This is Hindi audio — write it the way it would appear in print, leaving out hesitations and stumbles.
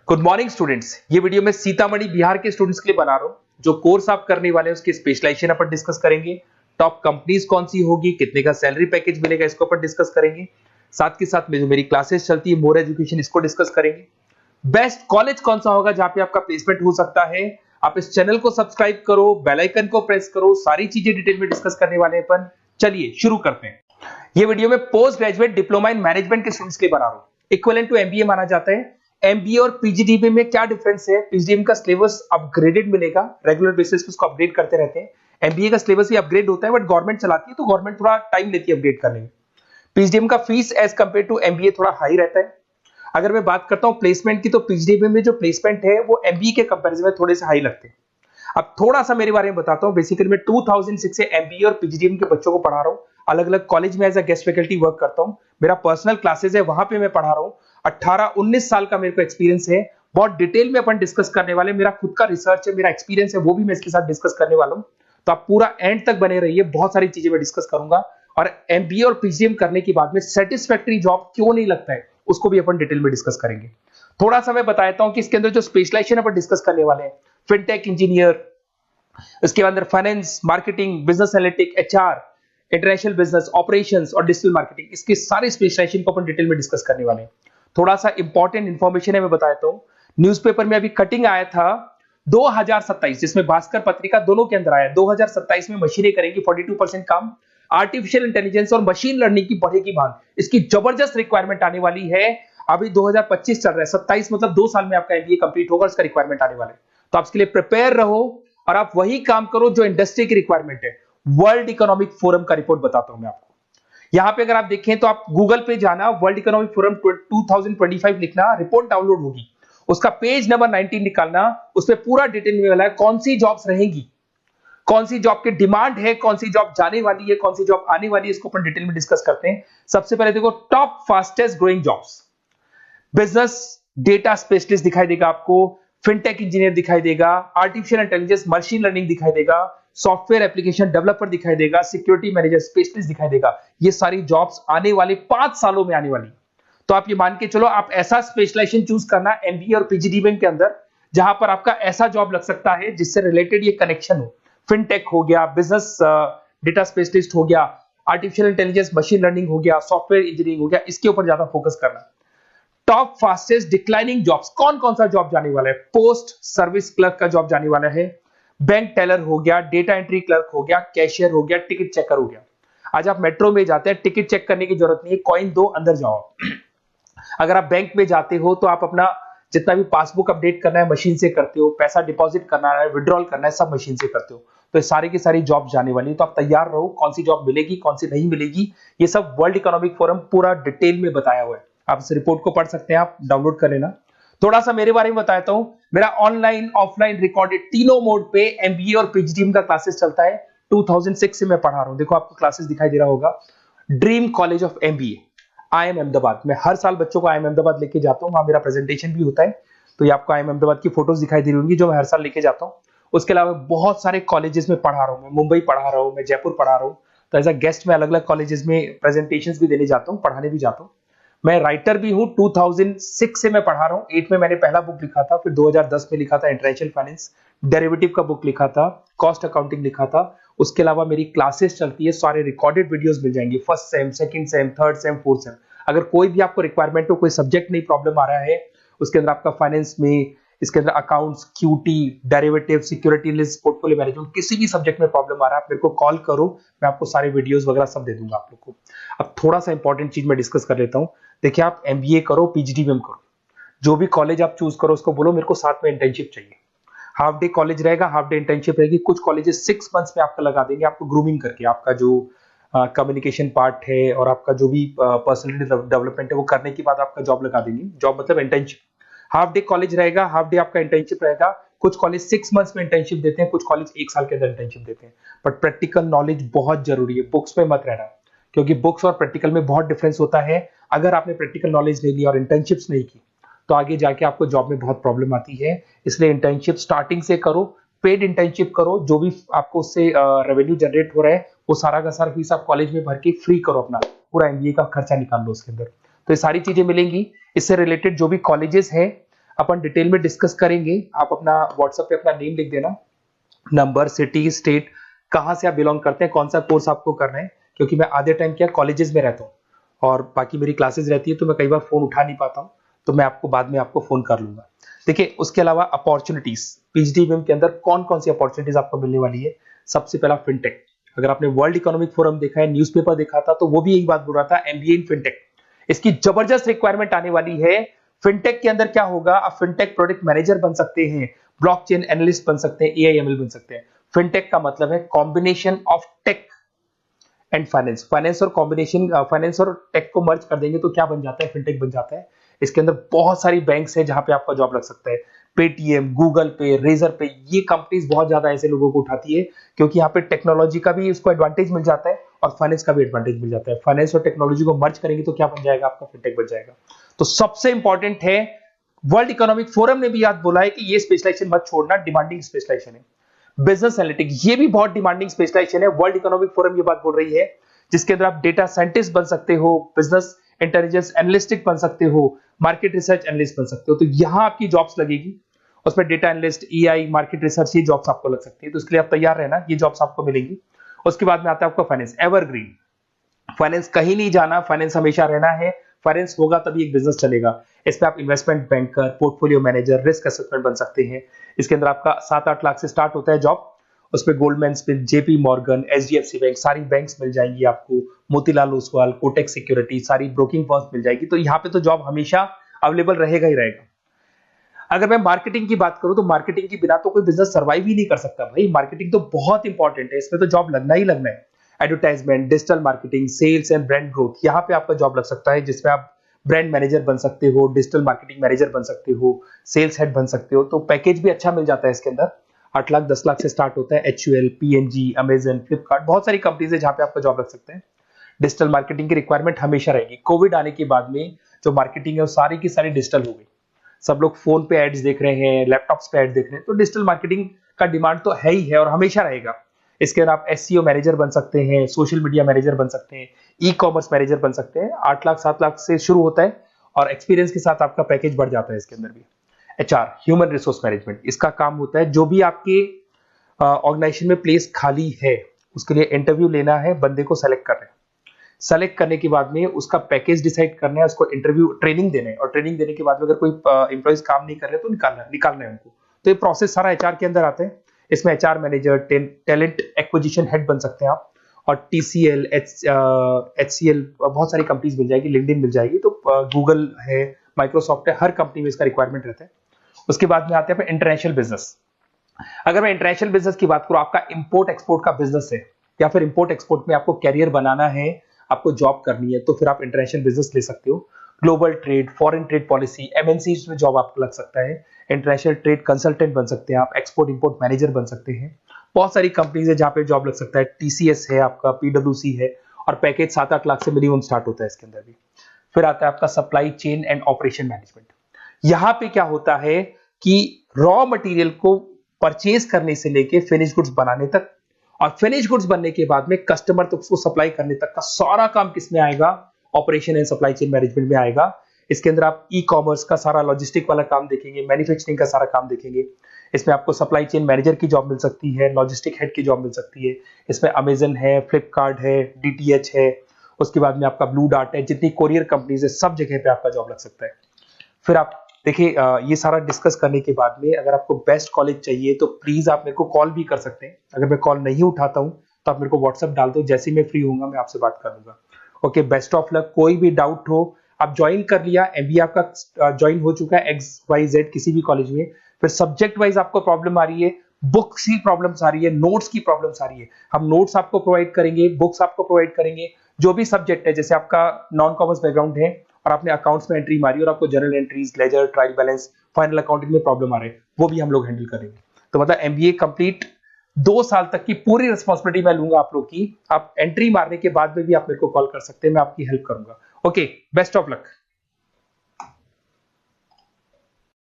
Good morning students. ये वीडियो मैं सीतामढ़ी बिहार के स्टूडेंट्स के लिए बना रहा हूँ। जो कोर्स आप करने वाले हैं उसकी स्पेशलाइजेशन अपन डिस्कस करेंगे। टॉप कंपनीज कौन सी होगी, कितने का सैलरी पैकेज मिलेगा, इसको अपन डिस्कस करेंगे। साथ के साथ में जो मेरी क्लासेस चलती है मोर एजुकेशन, इसको डिस्कस करेंगे। बेस्ट कॉलेज कौन सा होगा जहां पे आपका प्लेसमेंट हो सकता है। आप इस चैनल को सब्सक्राइब करो, बेल आइकन को प्रेस करो, सारी चीजें डिटेल में डिस्कस करने वाले हैं अपन। चलिए शुरू करते हैं। ये वीडियो में post graduate diploma in management के स्टूडेंट्स के लिए बना रहा हूँ। इक्विवेलेंट टू एमबीए माना जाता है। एमबीए और पीजीडीबी में क्या डिफरेंस है? पीजीडीबी का सिलेबस अपग्रेडेड मिलेगा, रेगुलर बेसिस पे उसको अपडेट करते रहते हैं। एमबीए का सिलेबस भी अपग्रेड होता है, बट गवर्नमेंट चलाती है तो गवर्नमेंट थोड़ा टाइम लेती है अपडेट करने में। पीजीडीबी का fees as compare to MBA थोड़ा हाई रहता है। अगर मैं बात करता हूं प्लेसमेंट की, तो पीजीडीबी में जो प्लेसमेंट है वो एमबीए के कंपैरिजन में थोड़े से हाई लगते हैं। अब थोड़ा सा मेरे बारे में बताता हूं। बेसिकली मैं 2006 से एमबीए और पीजीडीबी के बच्चों को पढ़ा रहा हूं। अलग अलग कॉलेज में as a guest faculty work करता हूं। मेरा पर्सनल क्लासेस है, वहां पे मैं पढ़ा रहा हूं। 18-19 साल का मेरे को एक्सपीरियंस है। बहुत डिटेल में अपन डिस्कस करने वाले। मेरा खुद का रिसर्च है, मेरा एक्सपीरियंस है, वो भी मैं इसके साथ डिस्कस करने वाला हूं। तो आप पूरा एंड तक बने रहिए, बहुत सारी चीजें मैं डिस्कस करूंगा। और एमबीए और पीजीडीएम करने के बाद में सेटिस्फैक्टरी जॉब क्यों नहीं लगता है, उसको भी अपन डिटेल में डिस्कस करेंगे। थोड़ा सा मैं बताता हूं कि इसके अंदर जो स्पेशलाइजेशन अपन डिस्कस करने वाले हैं, फिनटेक इंजीनियर, इसके अंदर finance, marketing, business analytic, HR, international business operations और डिजिटल मार्केटिंग, इसके सारे स्पेशलाइजेशन को अपन डिटेल में डिस्कस करने वाले हैं। थोड़ा सा इंपॉर्टेंट इंफॉर्मेशन है, मैं बताता हूं। न्यूज़पेपर में अभी कटिंग आया था 2027, जिसमें भास्कर पत्रिका दोनों के अंदर आया। 2027 में मशीनें करेंगी 42% काम। आर्टिफिशियल इंटेलिजेंस और मशीन लर्निंग की बढ़ेगी मांग। इसकी जबरदस्त रिक्वायरमेंट आने वाली है। अभी 2025 चल रहा है, 27 मतलब 2 साल में आपका एमबीए कंप्लीट होगा, उसका रिक्वायरमेंट आने वाला है। तो आप इसके लिए प्रिपेयर रहो और आप वही काम करो जो इंडस्ट्री की रिक्वायरमेंट है। वर्ल्ड इकोनॉमिक फोरम का रिपोर्ट बताता हूं मैं आपको। यहां पे अगर आप देखें तो आप गूगल पे जाना, वर्ल्ड इकोनॉमिक फोरम 2025 लिखना, रिपोर्ट डाउनलोड होगी। उसका पेज नंबर 19 निकालना, उसमें पूरा डिटेल में वाला है कौन सी जॉब्स रहेंगी, कौन सी जॉब की डिमांड है, कौन सी जॉब जाने वाली है, कौन सी जॉब आने वाली है। इसको अपन डिटेल में डिस्कस करते हैं। सबसे पहले देखो, top fastest growing jobs. Business data specialist दिखाई देगा आपको, फिनटेक इंजीनियर दिखाई देगा, आर्टिफिशियल इंटेलिजेंस मशीन लर्निंग दिखाई देगा, सॉफ्टवेयर एप्लीकेशन डेवलपर दिखाई देगा, सिक्योरिटी मैनेजर स्पेशलिस्ट दिखाई देगा। ये सारी जॉब्स आने वाले 5 सालों में आने वाली। तो आप ये मान के चलो, आप ऐसा स्पेशलाइजेशन चूज करना एमबीए और पीजीडीबी के अंदर जहां पर आपका ऐसा जॉब लग सकता है जिससे रिलेटेड ये कनेक्शन हो। फिनटेक हो गया, बिजनेस डेटा स्पेशलिस्ट हो गया, आर्टिफिशियल इंटेलिजेंस मशीन लर्निंग हो गया, सॉफ्टवेयर इंजीनियरिंग हो गया, इसके ऊपर ज्यादा फोकस करना। टॉप फास्टेस्ट डिक्लाइनिंग जॉब्स, कौन कौन सा जॉब जाने वाला है? पोस्ट सर्विस क्लर्क का जॉब जाने वाला है, बैंक टेलर हो गया, डेटा एंट्री क्लर्क हो गया, कैशियर हो गया, टिकट चेकर हो गया। आज आप मेट्रो में जाते हैं, टिकट चेक करने की जरूरत नहीं है, कॉइन दो अंदर जाओ। अगर आप बैंक में जाते हो तो आप अपना जितना भी पासबुक अपडेट करना है मशीन से करते हो, पैसा डिपॉजिट करना है, विड्रॉल करना है, सब मशीन से करते हो। तो ये सारी की सारी जॉब जाने वाली है। तो आप तैयार रहो, कौन सी जॉब मिलेगी, कौन सी नहीं मिलेगी, ये सब वर्ल्ड इकोनॉमिक फोरम पूरा डिटेल में बताया हुआ है। आप इस रिपोर्ट को पढ़ सकते हैं, आप डाउनलोड कर लेना। थोड़ा सा मेरे बारे में बताता हूं। मेरा ऑनलाइन ऑफलाइन रिकॉर्डेड तीनों मोड पे एमबीए और पीजीडीएम का क्लासेस चलता है। 2006 से मैं पढ़ा रहा हूं। देखो आपको क्लासेस दिखाई दे रहा होगा, dream college of MBA, IIM Ahmedabad. मैं हर साल बच्चों को आईएम अहमदाबाद लेके जाता हूं, वहां मेरा प्रेजेंटेशन भी होता है। तो ये आपको आईएम अहमदाबाद की फोटोज दिखाई दे रही होंगी जो मैं हर साल लेके जाता हूं। उसके अलावा बहुत सारे कॉलेजेस में पढ़ा रहा हूं। मैं मुंबई पढ़ा रहा हूं, मैं जयपुर पढ़ा रहा हूं। तो एज अ गेस्ट मैं अलग अलग कॉलेजेस में प्रेजेंटेशंस भी देने जाता हूं, पढ़ाने भी जाता हूं। मैं राइटर भी हूं। 2006 से मैं पढ़ा रहा हूं। 8 में मैंने पहला बुक लिखा था, फिर 2010 में लिखा था इंटरनेशनल फाइनेंस, डेरिवेटिव का बुक लिखा था, कॉस्ट अकाउंटिंग लिखा था। उसके अलावा मेरी क्लासेस चलती है, सारे रिकॉर्डेड वीडियोस मिल जाएंगे, first sem, second same, third same, fourth same. अगर कोई भी आपको रिक्वायरमेंट हो, कोई सब्जेक्ट नहीं प्रॉब्लम आ रहा है, उसके अंदर आपका फाइनेंस में, इसके अंदर accounts, QT, derivative, security list, portfolio management, किसी भी सब्जेक्ट में प्रॉब्लम आ रहा है, आप मेरे को कॉल करो, मैं आपको सारे वीडियोस वगैरह सब दे दूंगा आप लोग को। अब थोड़ा सा इंपॉर्टेंट चीज मैं डिस्कस कर लेता हूं। देखिए, आप एमबीए करो, पीजीडीएम करो, जो भी कॉलेज आप चूज करो, उसको बोलो मेरे को साथ में इंटर्नशिप चाहिए। हाफ डे कॉलेज रहेगा, हाफ डे इंटर्नशिप रहेगी। कुछ कॉलेजेस 6 मंथ्स में आपका लगा देंगे, आपको ग्रूमिंग करके, आपका जो कम्युनिकेशन पार्ट है और आपका जो भी पर्सनैलिटी डेवलपमेंट है वो करने के बाद आपका जॉब लगा देंगे। जॉब मतलब इंटर्नशिप। हाफ डे कॉलेज रहेगा, हाफ डे आपका इंटर्नशिप रहेगा। कुछ कॉलेज 6 मंथ्स में इंटर्नशिप देते हैं, कुछ कॉलेज 1 साल के अंदर इंटर्नशिप देते हैं। बट प्रैक्टिकल नॉलेज बहुत जरूरी है, बुक्स पे मत रहना, क्योंकि बुक्स और प्रैक्टिकल में बहुत डिफरेंस होता है। अगर आपने प्रैक्टिकल नॉलेज नहीं ली और इंटर्नशिप्स नहीं की तो आगे जाके आपको जॉब में बहुत प्रॉब्लम आती है। इसलिए इंटर्नशिप स्टार्टिंग से करो, पेड इंटर्नशिप करो, जो भी आपको उससे रेवेन्यू जनरेट हो रहा है वो सारा का सारा फीस आप कॉलेज में भर के फ्री करो, अपना पूरा एमबीए का खर्चा निकाल लो उसके अंदर। तो ये सारी चीजें मिलेंगी। इससे रिलेटेड जो भी कॉलेजेस है अपन डिटेल में डिस्कस करेंगे। आप अपना व्हाट्सएप पे अपना नेम लिख देना, नंबर, सिटी, स्टेट, कहाँ से आप बिलोंग करते हैं, कौन सा कोर्स आपको करना है, क्योंकि मैं आधे टाइम क्या कॉलेजेस में रहता हूँ और बाकी मेरी क्लासेस रहती है, तो मैं कई बार फोन उठा नहीं पाता हूँ, तो मैं आपको बाद में आपको फोन कर लूंगा। देखिए, उसके अलावा अपॉर्चुनिटीज, पीएचडी के अंदर कौन कौन सी अपॉर्चुनिटीज आपको मिलने वाली है। सबसे पहला फिनटेक। अगर आपने वर्ल्ड इकोनॉमिक फोरम देखा है, न्यूज़पेपर देखा था, तो वो भी एक बात बोल रहा था, एमबीए इन फिनटेक। इसकी जबरदस्त रिक्वायरमेंट आने वाली है। फिनटेक के अंदर क्या होगा, आप फिनटेक प्रोडक्ट मैनेजर बन सकते हैं, ब्लॉकचेन एनालिस्ट बन सकते हैं, एआईएमएल बन सकते हैं। फिनटेक का मतलब है combination of tech and finance. Finance और टेक को मर्ज कर देंगे तो क्या बन जाता है, फिनटेक बन जाता है। इसके अंदर बहुत सारी बैंक्स है जहां पे आपका जॉब लग सकता है। पेटीएम, गूगल पे, रेजर पे, ये कंपनीज बहुत ज्यादा ऐसे लोगों को उठाती है, क्योंकि यहाँ पे टेक्नोलॉजी का भी इसको एडवांटेज मिल जाता है और फाइनेंस का भी एडवांटेज मिल जाता है। फाइनेंस और टेक्नोलॉजी को मर्ज करेंगे तो क्या बन जाएगा, आपका फिनटेक बन जाएगा। तो सबसे इंपॉर्टेंट है, वर्ल्ड इकोनॉमिक फोरम ने भी याद बोला है कि ये स्पेशलाइजेशन मत छोड़ना, डिमांडिंग स्पेशलाइजेशन है। बिजनेस एनालिटिक्स, ये भी बहुत डिमांडिंग स्पेशलाइजेशन है, वर्ल्ड इकोनॉमिक फोरम ये बात बोल रही है, जिसके अंदर आप डेटा साइंटिस्ट बन सकते हो, बिजनेस इंटेलिजेंस एनालिस्टिक बन सकते हो, मार्केट रिसर्च एनालिस्ट बन सकते हो। तो यहां आपकी जॉब्स लगेगी, उसमें data analyst, EI, market research, ये जॉब्स आपको लग सकती है। तो इसके लिए आप तैयार रहना, ये जॉब्स आपको मिलेंगी। उसके बाद में आता है आपका फाइनेंस, एवरग्रीन। फाइनेंस कहीं नहीं जाना, फाइनेंस हमेशा रहना है। फाइनेंस होगा तभी एक बिजनेस चलेगा। इसमें आप investment banker, portfolio manager, risk assessment बन सकते हैं। इसके अंदर आपका 7-8 लाख से स्टार्ट होता है जॉब। उसमें Goldman Smith, JP Morgan, HDFC bank, सारी बैंक्स मिल जाएंगी आपको, मोतीलाल ओसवाल, कोटक सिक्योरिटी, सारी ब्रोकिंग फर्म्स मिल जाएगी। तो यहाँ पे तो जॉब हमेशा अवेलेबल रहेगा ही रहेगा। अगर मैं मार्केटिंग की बात करूं तो मार्केटिंग के बिना तो कोई बिजनेस सर्वाइव ही नहीं कर सकता भाई। मार्केटिंग तो बहुत इंपॉर्टेंट है, इसमें तो जॉब लगना ही लगना है। Advertisement, digital marketing, sales and brand growth, यहाँ पे आपका जॉब लग सकता है, जिसमें आप ब्रांड मैनेजर बन सकते हो, डिजिटल मार्केटिंग मैनेजर बन सकते हो, सेल्स हेड बन सकते हो। तो पैकेज भी अच्छा मिल जाता है इसके अंदर, 8 लाख 10 लाख से स्टार्ट होता है। एचयूएल, पीएनजी, अमेजन, फ्लिपकार्ट, बहुत सारी कंपनीज है जहां पे आपका जॉब लग सकते हैं। डिजिटल मार्केटिंग की रिक्वायरमेंट हमेशा रहेगी। कोविड आने के बाद में जो मार्केटिंग है वो सारी की सारी डिजिटल हो गई। सब लोग फोन पे एड्स देख रहे हैं, लैपटॉप्स पे एड देख रहे हैं, तो डिजिटल मार्केटिंग का डिमांड तो है ही है और हमेशा रहेगा। इसके अंदर आप एसईओ मैनेजर बन सकते हैं, सोशल मीडिया मैनेजर बन सकते हैं, ई कॉमर्स मैनेजर बन सकते हैं। 8 लाख 7 लाख से शुरू होता है और एक्सपीरियंस के साथ आपका पैकेज बढ़ जाता है इसके अंदर भी। एचआर, ह्यूमन रिसोर्स मैनेजमेंट, इसका काम होता है जो भी आपके ऑर्गेनाइजेशन में प्लेस खाली है उसके लिए इंटरव्यू लेना है, बंदे को सेलेक्ट करना है। सेलेक्ट करने के बाद में उसका पैकेज डिसाइड करना है, उसको इंटरव्यू ट्रेनिंग देना है, और ट्रेनिंग देने के बाद में अगर कोई एम्प्लॉइज काम नहीं कर रहे तो निकालना है उनको। तो ये प्रोसेस सारा एचआर के अंदर आता है। इसमें HR manager, talent acquisition head बन सकते हैं आप, और टीसीएल, एचसीएल, बहुत सारी कंपनीज मिल जाएगी, लिंक्डइन मिल जाएगी, तो गूगल है, माइक्रोसॉफ्ट है, हर कंपनी में इसका रिक्वायरमेंट रहता है। उसके बाद में आते हैं इंटरनेशनल बिजनेस। अगर मैं इंटरनेशनल बिजनेस की बात करूं, आपका इंपोर्ट एक्सपोर्ट का बिजनेस है या फिर इंपोर्ट एक्सपोर्ट में आपको कैरियर बनाना है, आपको जॉब करनी है, तो फिर आप इंटरनेशनल बिजनेस ले सकते हो। Global trade, foreign trade policy, MNC में जॉब आपको लग सकता है। इंटरनेशनल ट्रेड कंसल्टेंट बन सकते हैं आप, एक्सपोर्ट इंपोर्ट मैनेजर बन सकते हैं। बहुत सारी कंपनीज है जहां पे जॉब लग सकता है। टीसीएस है आपका, पीडब्ल्यूसी है, और पैकेज 7-8 लाख से मिनिमम स्टार्ट होता है इसके अंदर भी। फिर आता है आपका supply chain and operation management. यहां पे क्या होता है कि रॉ मटेरियल को परचेज करने से लेके फिनिश गुड्स बनाने तक, और फिनिश गुड्स बनने के बाद में कस्टमर तक उसको सप्लाई करने तक का सारा काम किसमें आएगा, operation and supply chain management में आएगा। इसके अंदर आप ई कॉमर्स का सारा लॉजिस्टिक वाला काम देखेंगे, मैन्युफैक्चरिंग का सारा काम देखेंगे। इसमें आपको सप्लाई चेन मैनेजर की जॉब मिल सकती है, लॉजिस्टिक हेड की जॉब मिल सकती है। इसमें अमेजन है, फ्लिपकार्ट है, डीटीएच है, उसके बाद में आपका ब्लू डार्ट है, जितनी कोरियर कंपनीज है सब जगह पे आपका जॉब लग सकता है। फिर आप देखिए, ये सारा डिस्कस करने के बाद में अगर आपको बेस्ट कॉलेज चाहिए तो प्लीज आप मेरे को कॉल भी कर सकते हैं। अगर मैं कॉल नहीं उठाता हूं तो आप मेरे को व्हाट्सएप डाल दो, जैसे ही मैं फ्री होऊंगा मैं आपसे बात करूंगा। Okay, best of luck. कोई भी डाउट हो, आप ज्वाइन कर लिया, एमबीए आपका ज्वाइन हो चुका है XYZ किसी भी कॉलेज में, फिर सब्जेक्ट वाइज आपको प्रॉब्लम आ रही है, बुक्स की प्रॉब्लम्स आ रही है, नोट्स की प्रॉब्लम्स आ रही है, हम नोट्स आपको प्रोवाइड करेंगे, बुक्स आपको प्रोवाइड करेंगे। जो भी सब्जेक्ट है, जैसे आपका नॉन कॉमर्स बैकग्राउंड है और आपने अकाउंट्स में एंट्री मारी और आपको general entries, ledger, trial balance, final accounting में प्रॉब्लम आ रहे हैं, वो भी हम लोग हैंडल करेंगे। तो मतलब एमबीए कंप्लीट 2 साल तक की पूरी रिस्पॉन्सिबिलिटी मैं लूंगा आप लोग की। आप एंट्री मारने के बाद में भी आप मेरे को कॉल कर सकते हैं, मैं आपकी हेल्प करूंगा। Okay, best of luck.